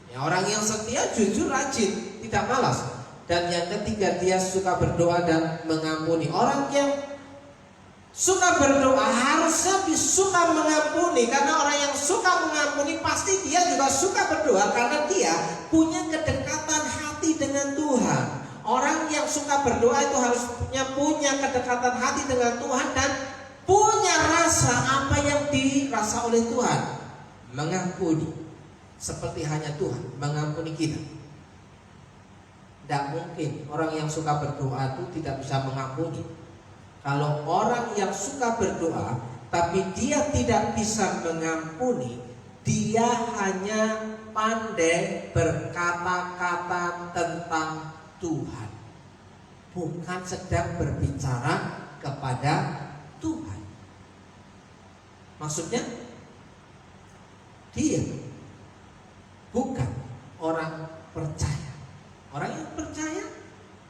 [SPEAKER 2] Ya, orang yang setia, jujur, rajin, tidak malas. Dan yang ketiga, dia suka berdoa dan mengampuni. Orang yang suka berdoa harusnya suka mengampuni, karena orang yang suka mengampuni pasti dia juga suka berdoa, karena dia punya kedekatan hati dengan Tuhan. Orang yang suka berdoa itu harusnya punya kedekatan hati dengan Tuhan dan punya rasa apa yang dirasa oleh Tuhan, mengampuni, seperti hanya Tuhan mengampuni kita. Tidak mungkin orang yang suka berdoa itu tidak bisa mengampuni. Kalau orang yang suka berdoa tapi dia tidak bisa mengampuni, dia hanya pandai berkata-kata tentang Tuhan, bukan sedang berbicara kepada Tuhan. Maksudnya dia bukan orang percaya. Orang yang percaya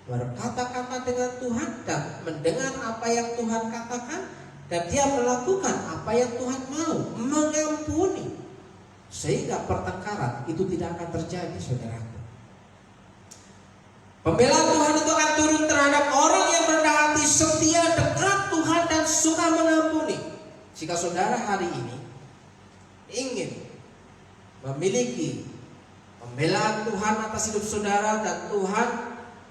[SPEAKER 2] berkata-kata dengan Tuhan dan mendengar apa yang Tuhan katakan, dan dia melakukan apa yang Tuhan mau, mengampuni, sehingga pertengkaran itu tidak akan terjadi, saudaraku. Pembelaan Tuhan itu akan turun terhadap orang yang rendah hati, setia, dekat Tuhan, dan suka mengampuni. Jika saudara hari ini ingin memiliki pembelaan Tuhan atas hidup saudara, dan Tuhan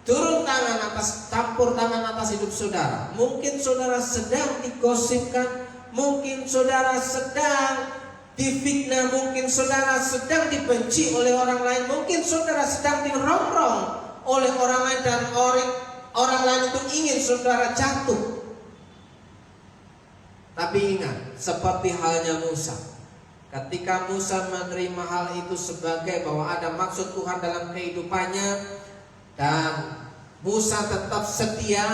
[SPEAKER 2] turun tangan atas, campur tangan atas hidup saudara, mungkin saudara sedang digosipkan, mungkin saudara sedang difitnah, mungkin saudara sedang dibenci oleh orang lain, mungkin saudara sedang dirongrong oleh orang lain, dan orang lain itu ingin saudara jatuh. Tapi ingat, seperti halnya Musa, ketika Musa menerima hal itu sebagai bahwa ada maksud Tuhan dalam kehidupannya, dan Musa tetap setia,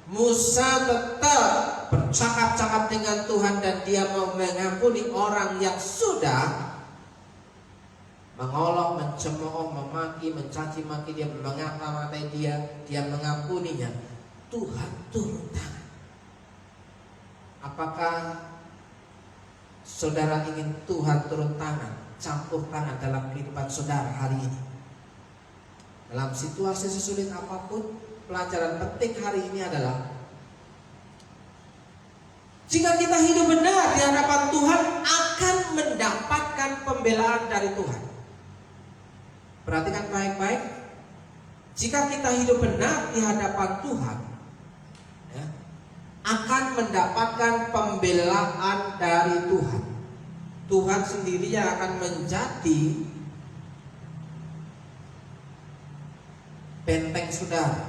[SPEAKER 2] Musa tetap bercakap-cakap dengan Tuhan, dan dia mau mengampuni orang yang sudah mengolok, mencemooh, memaki, mencaci maki dia, mengata-ngatai dia mengampuninya. Tuhan turun tangan. Apakah saudara ingin Tuhan turun tangan, campur tangan dalam kehidupan saudara hari ini? Dalam situasi sesulit apapun, pelajaran penting hari ini adalah jika kita hidup benar di hadapan Tuhan, akan mendapatkan pembelaan dari Tuhan. Perhatikan baik-baik. Jika kita hidup benar di hadapan Tuhan, ya, akan mendapatkan pembelaan dari Tuhan. Tuhan sendiri yang akan menjadi benteng saudara.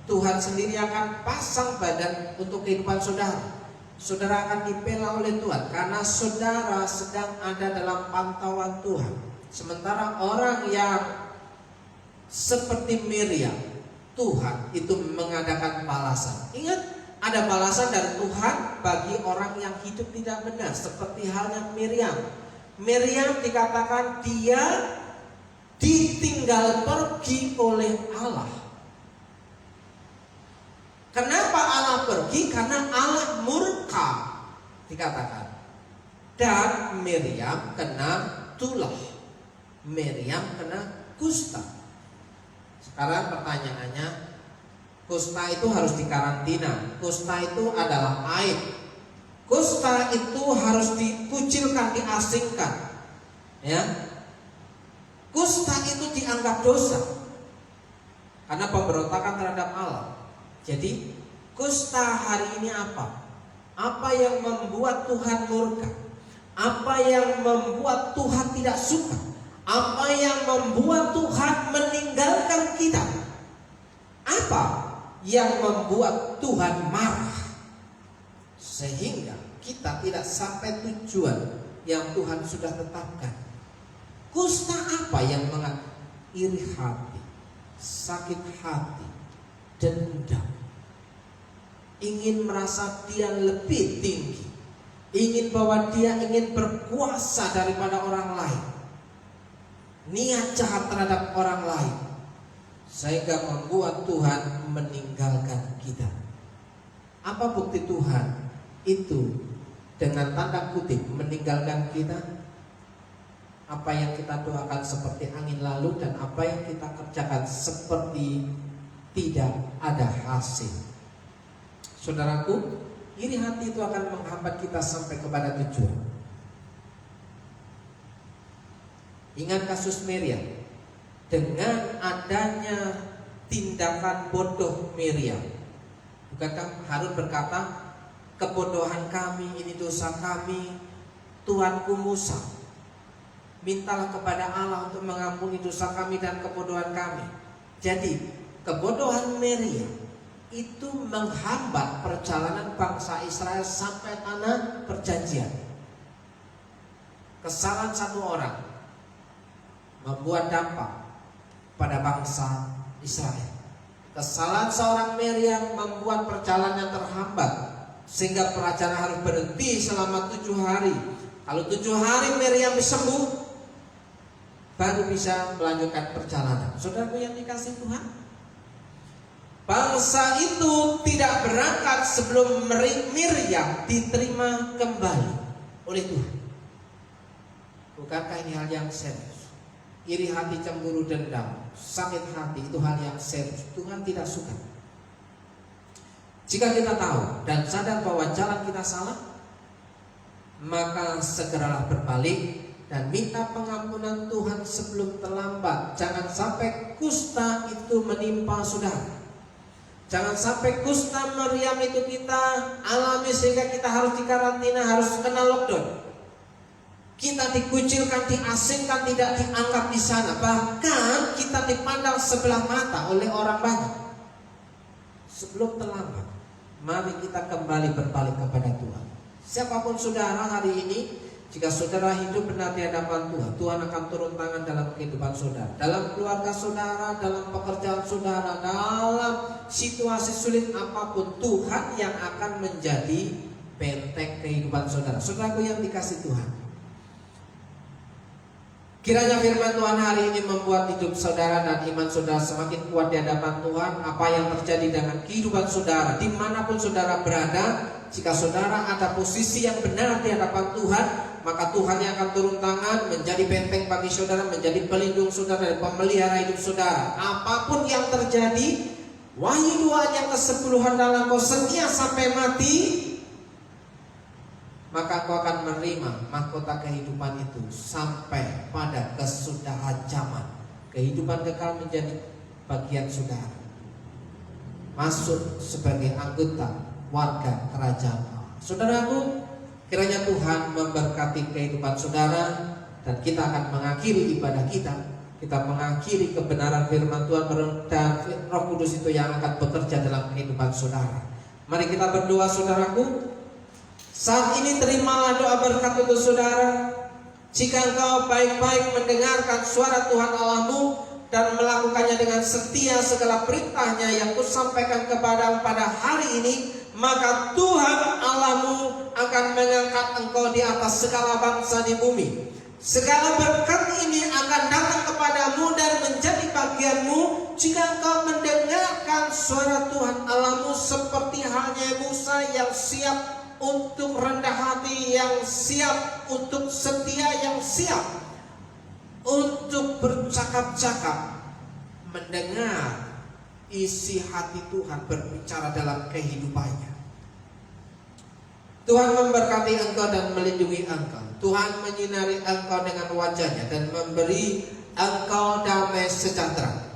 [SPEAKER 2] Tuhan sendiri akan pasang badan untuk kehidupan saudara. Saudara akan dibela oleh Tuhan karena saudara sedang ada dalam pantauan Tuhan. Sementara orang yang seperti Miriam, Tuhan itu mengadakan balasan. Ingat, ada balasan dari Tuhan bagi orang yang hidup tidak benar, seperti halnya Miriam. Miriam dikatakan dia ditinggal pergi oleh Allah. Kenapa Allah pergi? Karena Allah murka, dikatakan. Dan Miriam kena tulah, Miriam kena kusta. Sekarang pertanyaannya, kusta itu harus dikarantina. Kusta itu adalah aib. Kusta itu harus dikucilkan, diasingkan. Ya, kusta itu dianggap dosa karena pemberontakan terhadap Allah. Jadi kusta hari ini apa? Apa yang membuat Tuhan murka? Apa yang membuat Tuhan tidak suka? Apa yang membuat Tuhan meninggalkan kita? Apa yang membuat Tuhan marah sehingga kita tidak sampai tujuan yang Tuhan sudah tetapkan? Kusta apa yang iri hati, sakit hati, dendam, ingin merasa dia lebih tinggi, ingin bahwa dia ingin berkuasa daripada orang lain, niat jahat terhadap orang lain, sehingga membuat Tuhan meninggalkan kita. Apa bukti Tuhan itu dengan tanda kutip meninggalkan kita? Apa yang kita doakan seperti angin lalu, dan apa yang kita kerjakan seperti tidak ada hasil. Saudaraku, iri hati itu akan menghambat kita sampai kepada tujuan. Ingat kasus Miriam. Dengan adanya tindakan bodoh Miriam, bukankah Harun berkata, kebodohan kami, ini dosa kami, Tuanku Musa, mintalah kepada Allah untuk mengampuni dosa kami dan kebodohan kami. Jadi kebodohan Miriam itu menghambat perjalanan bangsa Israel sampai tanah perjanjian. kesalahan satu orang membuat dampak pada bangsa Israel. Kesalahan seorang Miriam membuat perjalanan terhambat sehingga perjalanan harus berhenti selama 7 hari. Kalau 7 hari Miriam sembuh, baru bisa melanjutkan perjalanan. Saudaraku yang dikasihi Tuhan, bangsa itu tidak berangkat sebelum Miriam diterima kembali oleh Tuhan. Bukankah ini hal yang serius? Iri hati, cemburu, dendam, sakit hati itu hal yang serius. Tuhan tidak suka. Jika kita tahu dan sadar bahwa jalan kita salah, maka segeralah berbalik dan minta pengampunan Tuhan sebelum terlambat. Jangan sampai kusta itu menimpa saudara. Jangan sampai kusta Miriam itu kita alami sehingga kita harus dikarantina, harus kena lockdown. Kita dikucilkan, diasingkan, tidak dianggap di sana. Bahkan kita dipandang sebelah mata oleh orang banyak. Sebelum terlambat, mari kita kembali berbalik kepada Tuhan. Siapapun saudara hari ini, jika saudara hidup benar di hadapan Tuhan, Tuhan akan turun tangan dalam kehidupan saudara, dalam keluarga saudara, dalam pekerjaan saudara, dalam situasi sulit apapun. Tuhan yang akan menjadi benteng kehidupan saudara. Saudaraku yang dikasihi Tuhan, kiranya firman Tuhan hari ini membuat hidup saudara dan iman saudara semakin kuat di hadapan Tuhan. Apa yang terjadi dengan kehidupan saudara, dimanapun saudara berada, jika saudara ada posisi yang benar di hadapan Tuhan, maka Tuhan yang akan turun tangan menjadi benteng bagi saudara, menjadi pelindung saudara dan pemelihara hidup saudara. Apapun yang terjadi, Wahyu 2 ayat ke-10, dalam kau setia sampai mati, maka kau akan menerima mahkota kehidupan itu sampai pada kesudahan zaman. Kehidupan kekal menjadi bagian saudara. Masuk sebagai anggota warga kerajaan Allah. Saudaraku, kiranya Tuhan memberkati kehidupan saudara, dan kita akan mengakhiri ibadah kita. Kita mengakhiri kebenaran firman Tuhan, dan Roh Kudus itu yang akan bekerja dalam kehidupan saudara. Mari kita berdoa saudaraku. Saat ini terimalah doa berkat untuk saudara. Jika engkau baik-baik mendengarkan suara Tuhan Allahmu dan melakukannya dengan setia segala perintahnya yang kusampaikan kepadamu pada hari ini, maka Tuhan Allahmu akan mengangkat engkau di atas segala bangsa di bumi. Segala berkat ini akan datang kepadamu dan menjadi bagianmu jika engkau mendengarkan suara Tuhan Allahmu, seperti halnya Musa yang siap untuk rendah hati, yang siap untuk setia, yang siap untuk bercakap-cakap, mendengar isi hati Tuhan berbicara dalam kehidupannya. Tuhan memberkati engkau dan melindungi engkau. Tuhan menyinari engkau dengan wajahnya dan memberi engkau damai sejahtera.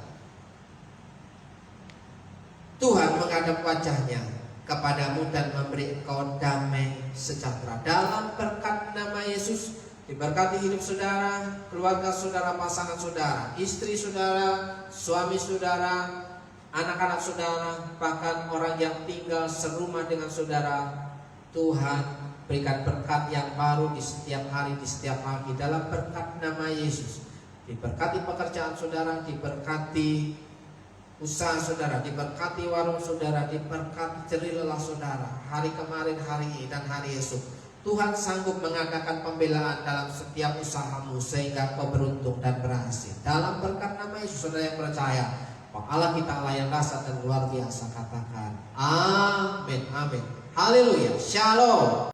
[SPEAKER 2] Tuhan menghadap wajahnya kepadamu dan memberi engkau damai sejahtera. Dalam berkat nama Yesus, diberkati hidup saudara, keluarga saudara, pasangan saudara, istri saudara, suami saudara, anak-anak saudara, bahkan orang yang tinggal serumah dengan saudara. Tuhan berikan berkat yang baru di setiap hari, di setiap pagi, dalam berkat nama Yesus. Diberkati pekerjaan saudara, diberkati usaha saudara, diberkati warung saudara, diberkati jerih lelah saudara. Hari kemarin, hari ini, dan hari esok, Tuhan sanggup mengadakan pembelaan dalam setiap usahamu sehingga kau beruntung dan berhasil. Dalam berkat nama Yesus, saudara yang percaya bahwa Allah kita Allah yang dahsyat dan luar biasa, katakan amin, amin, haleluya, shalom.